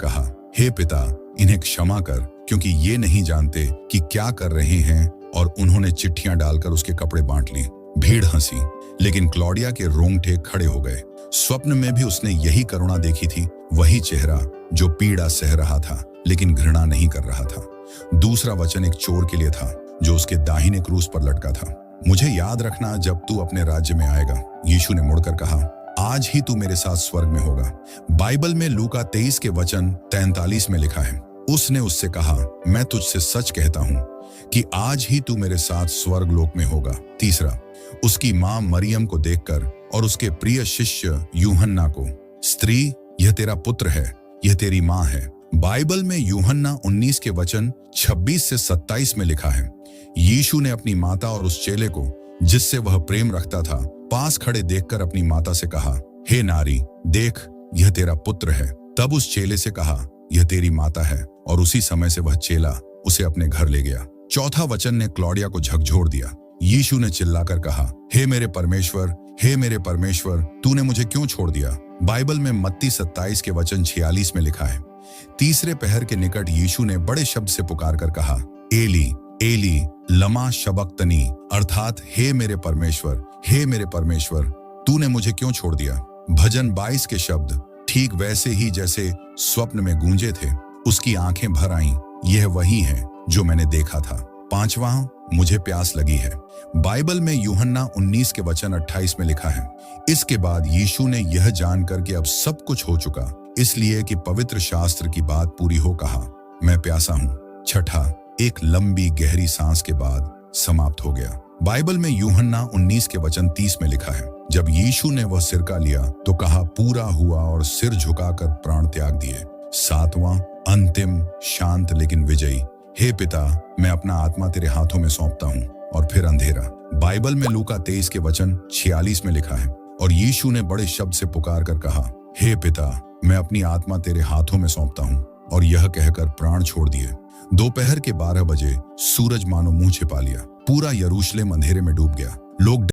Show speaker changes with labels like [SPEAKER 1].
[SPEAKER 1] कहा, हे पिता, इन्हें क्षमा कर, क्योंकि ये नहीं जानते कि क्या कर रहे हैं। और उन्होंने चिट्ठियां डालकर उसके कपड़े बांट लिए। भीड़ हंसी, लेकिन क्लौडिया के रोंगटे खड़े हो गए। स्वप्न में भी उसने यही करुणा देखी थी, वही चेहरा जो पीड़ा सह रहा था लेकिन घृणा नहीं कर रहा था। दूसरा वचन एक चोर के लिए था जो उसके दाहिने क्रूस पर लटका था। मुझे याद रखना जब तू अपने राज्य में आएगा, यीशु ने मुड़कर कहा, आज ही तू मेरे साथ स्वर्ग में होगा। बाइबल में लूका 23 के वचन 43 में लिखा है, उसने उससे कहा, मैं तुझसे सच कहता हूं कि आज ही तू मेरे साथ स्वर्ग लोक में होगा। तीसरा, उसकी मां मरियम को देखकर और उसके प्रिय शिष्य यूहन्ना को, स्त्री, यह तेरा पुत्र है, यह तेरी मां है। बाइबल में यूहन्ना 19 के वचन 26 से 27 में लिखा है, यीशु ने अपनी माता और उस चेले को जिससे वह प्रेम रखता था पास खड़े देखकर अपनी माता से कहा, हे नारी, देख, यह तेरा पुत्र है। तब उस चेले से कहा, यह तेरी माता है, और उसी समय से वह चेला उसे अपने घर ले गया। चौथा वचन ने क्लौडिया को झकझोर दिया। यीशु ने चिल्लाकर कहा, हे मेरे परमेश्वर, हे मेरे परमेश्वर, तूने मुझे क्यों छोड़ दिया। बाइबल में मत्ती 27 के वचन 46 में लिखा है, तीसरे पहर के निकट यीशु ने बड़े शब्द से पुकार कर कहा, एली एली लमा शबक्तनी, अर्थात हे मेरे परमेश्वर, हे मेरे परमेश्वर, तूने मुझे क्यों छोड़ दिया। भजन 22 के शब्द ठीक वैसे ही जैसे स्वप्न में गूंजे थे। उसकी आंखें भर आईं, यह वही है जो मैंने देखा था। पांचवा, मुझे प्यास लगी है। बाइबल में यूहन्ना 19 के वचन 28 में लिखा है, इसके बाद यीशु ने यह जानकर कि अब सब कुछ हो चुका, इसलिए कि पवित्र शास्त्र की बात पूरी हो, कहा, मैं प्यासा हूं। छठा, एक लंबी गहरी सांस के बाद समाप्त हो गया। बाइबल में यूहन्ना 19 के वचन 30 में लिखा है, जब यीशु ने वह सिरका लिया तो कहा, पूरा हुआ, और सिर झुकाकर प्राण त्याग दिए। सातवां, अंतिम, शांत लेकिन विजयी, हे पिता, मैं अपना आत्मा तेरे हाथों में सौंपता हूं। और फिर अंधेरा। बाइबल में लूका 23 के वचन 46 में लिखा है, और यीशु ने बड़े शब्द से पुकार कर कहा, हे पिता, मैं अपनी आत्मा तेरे हाथों में सौंपता हूं। और यह कहकर प्राण छोड़ दिए। दोपहर के 12 बजे सूरज मानो मुंह छिपा लिया। पूरा यरूशलेम अंधेरे में डूब गया। लोग